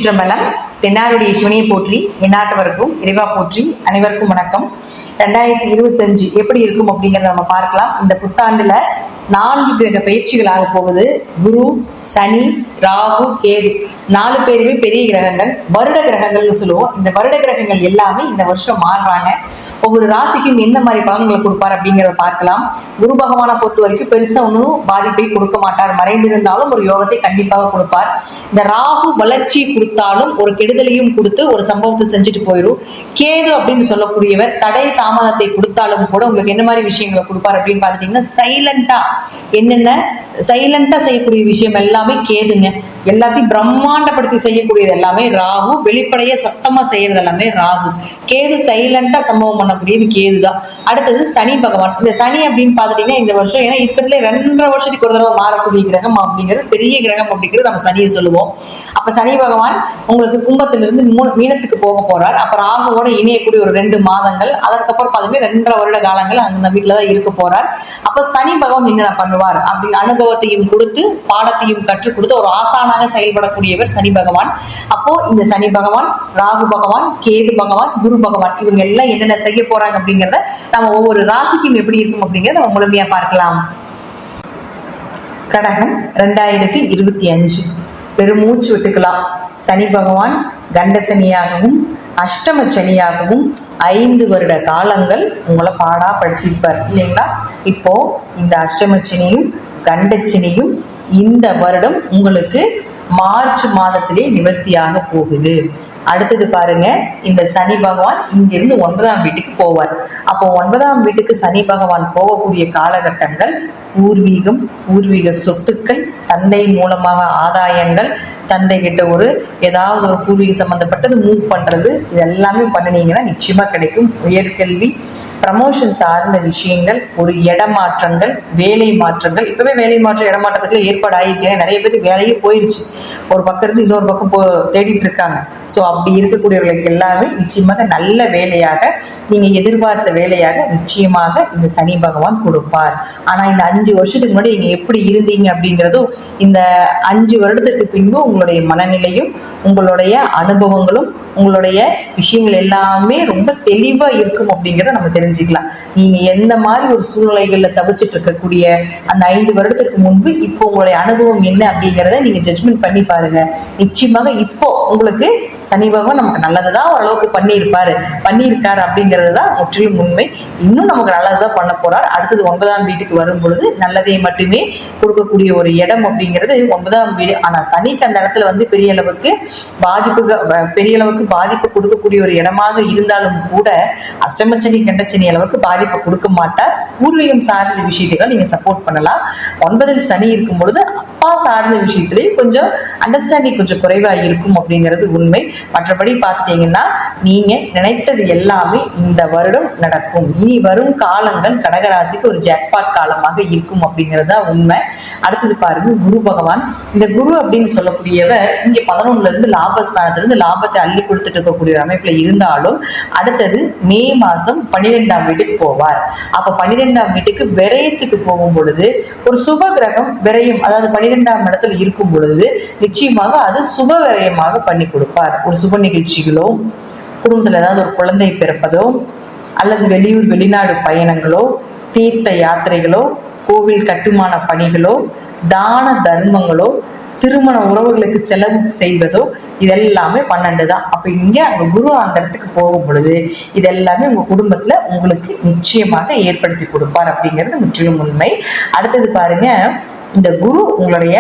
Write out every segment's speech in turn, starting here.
திருச்சிற்றம்பலம். தென்னாருடைய சிவனையை போற்றி, எந்நாட்டவருக்கும் இறைவா போற்றி. அனைவருக்கும் வணக்கம். 2025 எப்படி இருக்கும் அப்படிங்கிறத நம்ம பார்க்கலாம். இந்த புத்தாண்டுல 4 கிரக பயிற்சிகளாக போகுது. குரு, சனி, ராகு, கேது 4 பேருமே பெரிய கிரகங்கள், வருட கிரகங்கள்னு சொல்லுவோம். இந்த வருட கிரகங்கள் எல்லாமே இந்த வருஷம் மாறுறாங்க. ஒவ்வொரு ராசிக்கும் எந்த மாதிரி பலன்களை கொடுப்பார் அப்படிங்கிறத பார்க்கலாம். குரு பகவானை பொறுத்த வரைக்கும் பெருசா ஒன்றும் பாதிப்பை கொடுக்க மாட்டார். மறைந்திருந்தாலும் ஒரு யோகத்தை கண்டிப்பாக கொடுப்பார். இந்த ராகு வளர்ச்சியை கொடுத்தாலும் ஒரு கெடுதலையும் கொடுத்து ஒரு சம்பவத்தை செஞ்சுட்டு போயிடும். கேது அப்படின்னு சொல்லக்கூடியவர் தடை தாமதத்தை கொடுத்தாலும் கூட உங்களுக்கு என்ன மாதிரி விஷயங்களை கொடுப்பார் அப்படின்னு பார்த்துட்டீங்கன்னா, சைலண்டா செய்யக்கூடிய விஷயம் எல்லாமே கேதுங்க. எல்லாத்தையும் பிரம்மாண்டப்படுத்தி செய்யக்கூடியது எல்லாமே ராகு. வெளிப்படைய சத்தமா செய்யறது எல்லாமே ராகு. கேது சைலண்டா சம்பவம் பண்ணக்கூடியது கேது தான். அடுத்தது சனி பகவான். இந்த சனி அப்படின்னு பார்த்துட்டீங்கன்னா இந்த வருஷம் ஏன்னா இருக்கிறதுல 2.5 வருஷத்துக்கு ஒரு தடவை மாறக்கூடிய கிரகம் அப்படிங்கிறது பெரிய கிரகம் அப்படிங்கிறது நம்ம சனியை சொல்லுவோம். அப்ப சனி பகவான் உங்களுக்கு கும்பத்திலிருந்து மீனத்துக்கு போக போறார். அப்புறம் ராகுவோட இணையக்கூடிய ஒரு 2 மாதங்கள், அதற்கப்புறம் பார்த்தீங்கன்னா 2.5 வருட காலங்கள் அந்த வீட்டுலதான் இருக்க போறார். அப்ப சனி பகவான் என்ன பண்ணுவார் அப்படின்னு அனுபவத்தையும் கொடுத்து பாடத்தையும் கற்றுக் கொடுத்து ஒரு ஆசானாக செயல்படக்கூடியவர் சனி பகவான். அப்போ இந்த சனி பகவான், ராகு பகவான், கேது பகவான், குரு பகவான் இவங்க எல்லாம் என்னென்ன செய்ய போறாங்க அப்படிங்கிறத நம்ம ஒவ்வொரு ராசிக்கும் எப்படி இருக்கும் அப்படிங்கிறத நம்ம முழுமையா பார்க்கலாம். கடகம் 2025 பெருமூச்சு விட்டுக்கலாம். சனி பகவான் கண்ட சனியாகவும் அஷ்டம சனியாகவும் 5 வருட காலங்கள் உங்களை பாடாப்படுத்தியிருப்பார் இல்லைங்களா? இப்போ இந்த அஷ்டம சனியும் கண்டச்சனியும் இந்த வருடம் உங்களுக்கு மார்ச் மாதத்திலே நிவர்த்தியாக போகுது. அடுத்தது பாருங்க, இந்த சனி பகவான் இங்கிருந்து 9ஆம் வீட்டுக்கு போவார். அப்போ 9ஆம் வீட்டுக்கு சனி பகவான் போகக்கூடிய காலகட்டங்கள் பூர்வீகம், பூர்வீக சொத்துக்கள், தந்தை மூலமாக ஆதாயங்கள், தந்தை கிட்ட ஏதாவது ஒரு பூர்வீக சம்பந்தப்பட்டது மூவ் பண்றது, இது எல்லாமே பண்ணினீங்கன்னா நிச்சயமா கிடைக்கும். உயர்கல்வி, ப்ரமோஷன் சார்ந்த விஷயங்கள், ஒரு இடமாற்றங்கள், வேலை மாற்றங்கள். இப்பவே வேலை மாற்றம் இடமாற்றத்துக்குள்ள ஏற்பாடு ஆயிடுச்சு. நிறைய பேருக்கு வேலையே போயிடுச்சு. ஒரு பக்கம் இருந்து இன்னொரு பக்கம் தேடிட்டு இருக்காங்க. ஸோ அப்படி இருக்கக்கூடியவர்களுக்கு எல்லாமே நிச்சயமாக நல்ல வேலையாக, நீங்க எதிர்பார்த்த வேலையாக நிச்சயமாக இந்த சனி பகவான் கொடுப்பார். ஆனா இந்த 5 வருஷத்துக்கு முன்னாடி நீங்க எப்படி இருந்தீங்க அப்படிங்கிறதும், இந்த 5 வருடத்துக்கு பின்பு உங்களுடைய மனநிலையும் உங்களுடைய அனுபவங்களும் உங்களுடைய விஷயங்கள் எல்லாமே ரொம்ப தெளிவா இருக்கும் அப்படிங்கிறத நம்ம தெரிஞ்சுக்கலாம். நீங்க எந்த மாதிரி ஒரு சூழ்நிலைகள்ல தவிச்சிட்டு இருக்கக்கூடிய அந்த 5 வருடத்திற்கு முன்பு இப்போ உங்களுடைய அனுபவம் என்ன அப்படிங்கிறத நீங்க ஜட்ஜ்மெண்ட் பண்ணி பாருங்க. நிச்சயமாக இப்போ உங்களுக்கு சனி பகவான் நமக்கு நல்லதுதான் ஓரளவுக்கு பண்ணியிருக்காரு அப்படிங்கிறது தான் முற்றிலும் உண்மை. இன்னும் நமக்கு நல்லதுதான் பண்ண போறார். அடுத்தது 9ஆம் வீட்டுக்கு வரும் பொழுது நல்லதை மட்டுமே கொடுக்கக்கூடிய ஒரு இடம் அப்படிங்கிறது 9ஆம் வீடு. ஆனா சனிக்கு அந்த இடத்துல பெரிய அளவுக்கு பாதிப்பு கொடுக்கக்கூடிய ஒரு இடமாக இருந்தாலும் கூட அஷ்டமச்சனி கண்டச்சனி அளவுக்கு பாதிப்பு கொடுக்க மாட்டார். பூர்வீகம் சார்ந்த விஷயத்துக்கு நீங்க சப்போர்ட் பண்ணலாம். 9இல் சனி இருக்கும் பொழுது அப்பா சார்ந்த விஷயத்திலேயே கொஞ்சம் அண்டர்ஸ்டாண்டிங் கொஞ்சம் குறைவா இருக்கும் அப்படிங்கிறது உண்மை. மற்றபடி பார்த்துட்டீங்கன்னா நீங்க நினைத்தது எல்லாமே இந்த வருடம் நடக்கும். இனி வரும் காலங்கள் கடகராசிக்கு ஒரு ஜாக்பாட் காலமாக இருக்கும் அப்படிங்கிறது தான் உண்மை. அடுத்தது பாருங்க, குரு பகவான். இந்த குரு அப்படின்னு சொல்லக்கூடியவர் இங்க 11ல இருந்து லாபஸ்தானத்திலிருந்து லாபத்தை அள்ளி கொடுத்துட்டு இருக்கக்கூடிய அமைப்புல இருந்தாலும் அடுத்தது மே மாசம் 12ஆம் வீட்டுக்கு போவார். அப்ப 12ஆம் வீட்டுக்கு விரயத்துக்கு போகும் பொழுது ஒரு சுப கிரகம் விரயம், அதாவது 12ஆம் இடத்துல இருக்கும் பொழுது நிச்சயமாக அது சுப விரயமாக பண்ணி கொடுப்பார். ஒரு சுப நிகழ்ச்சிகளோ, குடும்பத்துல ஏதாவது ஒரு குழந்தை பிறப்பதோ, அல்லது வெளியூர் வெளிநாடு பயணங்களோ, தீர்த்த யாத்திரைகளோ, கோவில் கட்டுமான பணிகளோ, தான தர்மங்களோ, திருமண உறவுகளுக்கு செலவு செய்வதோ, இதெல்லாமே 12 தான். அப்ப இங்க அங்க குரு அந்த இடத்துக்கு போகும் பொழுது இதெல்லாமே உங்க குடும்பத்துல உங்களுக்கு நிச்சயமாக ஏற்படுத்தி கொடுப்பார் அப்படிங்கிறது முற்றிலும் உண்மை. அடுத்தது பாருங்க, இந்த குரு உங்களுடைய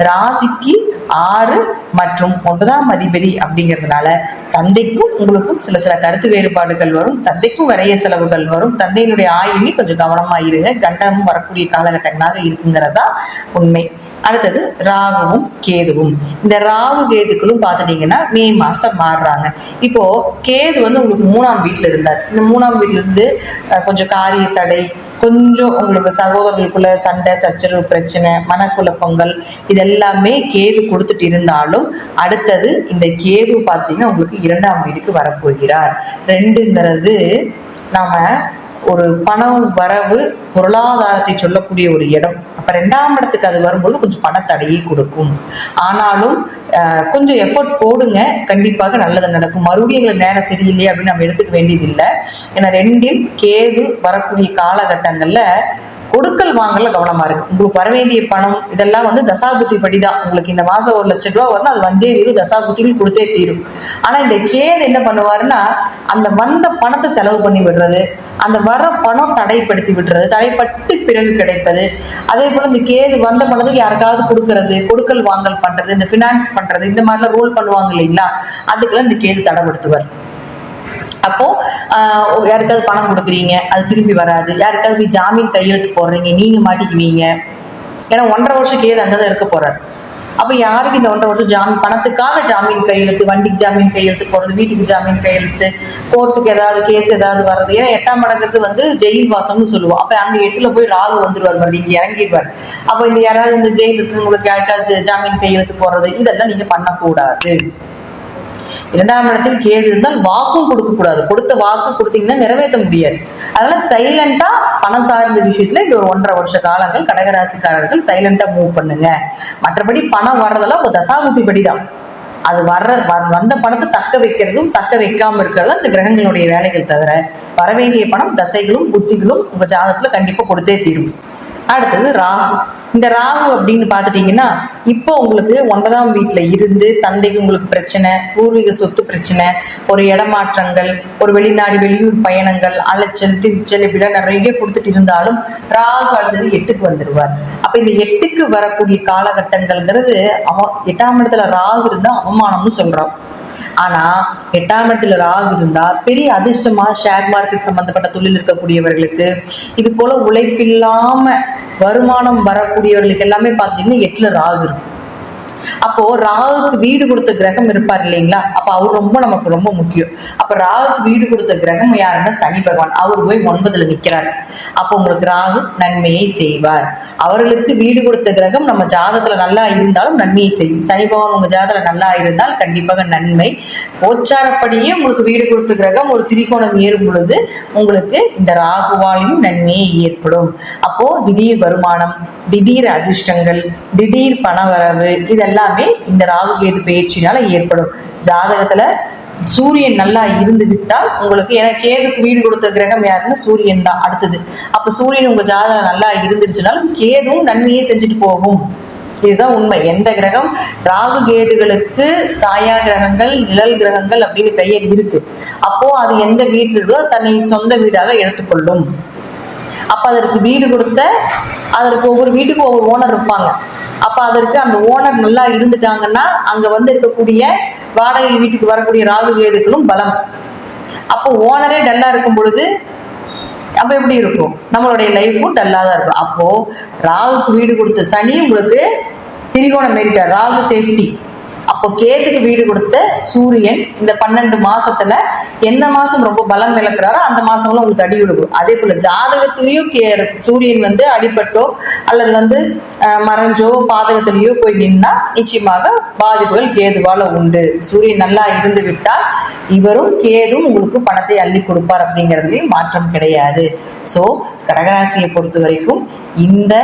ராசிக்கு 6 மற்றும் 9ஆம் அதிபதி அப்படிங்கிறதுனால தந்தைக்கும் உங்களுக்கும் சில கருத்து வேறுபாடுகள் வரும். தந்தைக்கும் விரைய செலவுகள் வரும். தந்தையினுடைய ஆயுளி கொஞ்சம் கவனமா இருங்க. கண்டமும் வரக்கூடிய காலகட்டங்களாக இருக்குங்கிறதா உண்மை. அடுத்தது ராகுவும் கேதுவும். இந்த ராகு கேதுக்களும் பார்த்துட்டீங்கன்னா மே மாசம் மாறுறாங்க. இப்போ கேது உங்களுக்கு 3ஆம் வீட்டுல இருந்தார். இந்த 3ஆம் வீட்டுல இருந்து கொஞ்சம் காரிய தடை, கொஞ்சம் உங்களுக்கு சகோதரர்களுக்குள்ள சண்டை சச்சரவு பிரச்சனை, மனக்குழப்பங்கள் இதெல்லாமே கேது கொடுத்துட்டு இருந்தாலும் அடுத்தது இந்த கேது பார்த்தீங்கன்னா உங்களுக்கு 2ஆம் வீட்டுக்கு வரப்போகிறார். 2ங்கிறது நாம ஒரு பணம் வரவு, பொருளாதாரத்தை சொல்லக்கூடிய ஒரு இடம். அப்ப 2ஆம் இடத்துக்கு அது வரும்போது கொஞ்சம் பணத்தடையை கொடுக்கும். ஆனாலும் கொஞ்சம் எஃபர்ட் போடுங்க, கண்டிப்பாக நல்லது நடக்கும். மறுபடியும் எங்களுக்கு நேரம் சரியில்லையே அப்படின்னு நம்ம எடுத்துக்க வேண்டியது இல்லை. ஏன்னா 2இல் கேது வரக்கூடிய காலகட்டங்கள்ல கொடுக்கல் வாங்கல கவனமா இருக்கு. உங்களுக்கு வர வேண்டிய பணம் இதெல்லாம் வந்து தசாபுத்தி படிதான். உங்களுக்கு இந்த மாசம் 1 லட்சம் ரூபாய் வரணும், அது வந்தே தீரும், தசாபுத்திகள் கொடுத்தே தீரும். ஆனா இந்த கேது என்ன பண்ணுவாருன்னா, அந்த வந்த பணத்தை செலவு பண்ணி விடுறது, அந்த வர பணம் தடைப்படுத்தி விடுறது, தடைப்பட்டு பிறகு கிடைப்பது. அதே போல இந்த கேது வந்த பணத்துக்கு யாருக்காவது கொடுக்கறது, கொடுக்கல் வாங்கல் பண்றது, இந்த பினான்ஸ் பண்றது, இந்த மாதிரிலாம் ரோல் பண்ணுவாங்க இல்லைங்களா, அதுக்கெல்லாம் இந்த கேது தடைப்படுத்துவார். அப்போ யாருக்காவது பணம் கொடுக்குறீங்க, அது திரும்பி வராது. யாருக்காவது போய் ஜாமீன் கையெழுத்து போடுறீங்க, நீங்க மாட்டிக்குவீங்க. ஏன்னா 1.5 வருஷம் கேது அங்கதான் இருக்க போறாரு. அப்ப யாருக்கு இந்த 1.5 வருஷம் ஜாமீன், பணத்துக்காக ஜாமீன் கையெழுத்து, வண்டிக்கு ஜாமீன் கையெழுத்து போடுறது, வீட்டுக்கு ஜாமீன் கையெழுத்து, கோர்ட்டுக்கு ஏதாவது கேஸ் ஏதாவது வர்றது. ஏன்னா 8ஆம் இடங்கிறது வந்து ஜெயில் வாசம்னு சொல்லுவோம். அப்ப அங்க 8ல போய் ராகு வந்துருவார், மறுபடியும் இங்க இறங்கிடுவார். அப்ப இந்த யாராவது இந்த ஜெயில் இருக்கிறவங்களுக்கு யாருக்காவது ஜாமீன் கையெழுத்து போடுறது, இதெல்லாம் நீங்க பண்ணக்கூடாது. 2ஆம் இடத்தில் கேது இருந்தால் வாக்கும் கொடுக்க கூடாது. கொடுத்த வாக்கு கொடுத்தீங்கன்னா நிறைவேற்ற முடியாது. அதனால சைலண்டா பணம் சார்ந்த விஷயத்துல இந்த ஒரு 1.5 வருஷ காலங்கள் கடகராசிக்காரர்கள் சைலண்டா மூவ் பண்ணுங்க. மற்றபடி பணம் வர்றதெல்லாம் ஒரு தசாபுத்தி படிதான். அது வந்த பணத்தை தக்க வைக்கிறதும் தக்க வைக்காம இருக்கிறதும் இந்த கிரகங்களுடைய வேலைகள் தவிர, வரவேண்டிய பணம் தசைகளும் புத்திகளும் உங்க ஜாதகத்துல கண்டிப்பா கொடுத்தே தீரும். அடுத்தது ராகு. இந்த ராகு அப்படின்னு பாத்துட்டீங்கன்னா, இப்போ உங்களுக்கு 9ஆம் வீட்டுல இருந்து தந்தைக்கு உங்களுக்கு பிரச்சனை, பூர்வீக சொத்து பிரச்சனை, ஒரு இடமாற்றங்கள், ஒரு வெளிநாடு வெளியூர் பயணங்கள், அலைச்சல் திருச்சல் இப்படிலாம் நிறைய கொடுத்துட்டு இருந்தாலும் ராகு அடுத்தது 8க்கு வந்துடுவார். அப்ப இந்த 8க்கு வரக்கூடிய காலகட்டங்கள்ங்கிறது 8ஆம் இடத்துல ராகு இருந்தா அவமானம்னு சொல்றோம். ஆனா 8ஆம் இடத்துல ராகு இருந்தா பெரிய அதிர்ஷ்டமா ஷேர் மார்க்கெட் சம்பந்தப்பட்ட தொழில் இருக்கக்கூடியவர்களுக்கு, இது போல உழைப்பில்லாம வருமானம் வரக்கூடியவர்களுக்கு எல்லாமே பாத்தீங்கன்னா 8ல ராகு இருக்கும். அப்போ ராகுக்கு வீடு கொடுத்த கிரகம் இருப்பார் இல்லைங்களா, அப்ப அவர் நமக்கு ரொம்ப முக்கியம். அப்ப ராகுக்கு வீடு கொடுத்த கிரகம் யாருன்னா சனி பகவான். அவர் போய் 9ல நிக்கிறார். அப்போ உங்களுக்கு ராகு நன்மையை செய்வார். அவர்களுக்கு வீடு கொடுத்த கிரகம் நம்ம ஜாதகத்துல நல்லா இருந்தாலும் நன்மையை செய்யும். சனி பகவான் உங்க ஜாதகத்துல நல்லா இருந்தால் கண்டிப்பாக நன்மை. கோச்சாரப்படியே உங்களுக்கு வீடு கொடுத்த கிரகம் ஒரு திரிகோணம் ஏறும் பொழுது உங்களுக்கு இந்த ராகுவாலையும் நன்மையை ஏற்படும். அப்போ திடீர் வருமானம், திடீர் அதிர்ஷ்டங்கள், திடீர் பணவரவு இதெல்லாமே இந்த ராகு கேது பயிற்சினால ஏற்படும். ஜாதகத்துல சூரியன் நல்லா இருந்து விட்டால் உங்களுக்கு, ஏன்னா கேதுக்கு வீடு கொடுத்த கிரகம் யாருன்னா சூரியன் தான் அடுத்தது. அப்ப சூரியன் உங்க ஜாதகம் நல்லா இருந்துருச்சுனாலும் கேதுவும் நன்மையே செஞ்சுட்டு போகும். இதுதான் உண்மை. எந்த கிரகம், ராகு கேதுகளுக்கு சாயா கிரகங்கள், நிழல் கிரகங்கள் அப்படின்னு பெயர் இருக்கு. அப்போ அது எந்த வீட்டில் இருக்கோ தன்னை சொந்த வீடாக எடுத்துக்கொள்ளும். அப்ப அதற்கு வீடு கொடுத்த, அதற்கு ஒவ்வொரு வீட்டுக்கும் ஒவ்வொரு ஓனர் இருப்பாங்க. அப்ப அதற்கு அந்த ஓனர் நல்லா இருந்துட்டாங்கன்னா அங்க வந்து இருக்கக்கூடிய வாடகை வீட்டுக்கு வரக்கூடிய ராகு கேதுக்களும் பலம். அப்போ ஓனரே டல்லா இருக்கும் பொழுது அப்ப எப்படி இருக்கும், நம்மளுடைய லைஃபும் டல்லா தான் இருக்கும். அப்போ ராகுக்கு வீடு கொடுத்த சனி உங்களுக்கு திரிகோணம் ஏறிட்டார், ராகு சேஃப்டி. அப்போ கேதுக்கு வீடு கொடுத்த சூரியன் இந்த 12 மாசத்துல எந்த மாசம் ரொம்ப பலம் விளக்குறாரோ அந்த மாசம்லாம் உங்களுக்கு அடி விடுவோம். அதே போல ஜாதகத்திலயும் சூரியன் வந்து அடிபட்டோ அல்லது வந்து மறைஞ்சோ பாதகத்திலேயோ போய் நின்னா நிச்சயமாக பாதிப்புகள் கேதுவால உண்டு. சூரியன் நல்லா இருந்து விட்டால் இவரும் கேதும் உங்களுக்கு பணத்தை அள்ளி கொடுப்பார் அப்படிங்கிறதுலயும் மாற்றம் கிடையாது. சோ கடகராசியை பொறுத்த வரைக்கும் இந்த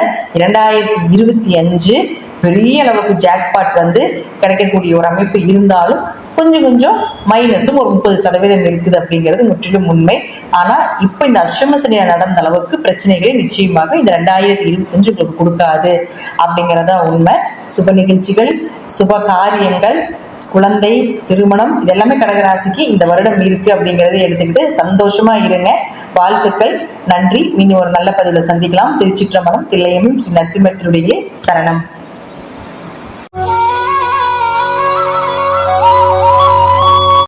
2025 பெரிய அளவுக்கு ஜாக்பாட் வந்து கிடைக்கக்கூடிய ஒரு அமைப்பு இருந்தாலும் கொஞ்சம் மைனஸும் ஒரு 30% இருக்குது அப்படிங்கிறது முற்றிலும் உண்மை. ஆனா இப்ப இந்த அஷ்டம சனியா நடந்த அளவுக்கு பிரச்சனைகளை நிச்சயமாக இந்த 2025 உங்களுக்கு கொடுக்காது அப்படிங்கிறதா உண்மை. சுப நிகழ்ச்சிகள், சுப காரியங்கள், குழந்தை, திருமணம் இதெல்லாமே கடகராசிக்கு இந்த வருடம் இருக்கு அப்படிங்கறத எடுத்துக்கிட்டு சந்தோஷமா இருங்க. வாழ்த்துக்கள், நன்றி. மீண்டும் ஒரு நல்ல பதிவுல சந்திக்கலாம். திருச்சிற்றம்பலம், தில்லையம்பலம், ஸ்ரீ நரசிம்மத்தினுடைய சரணம்.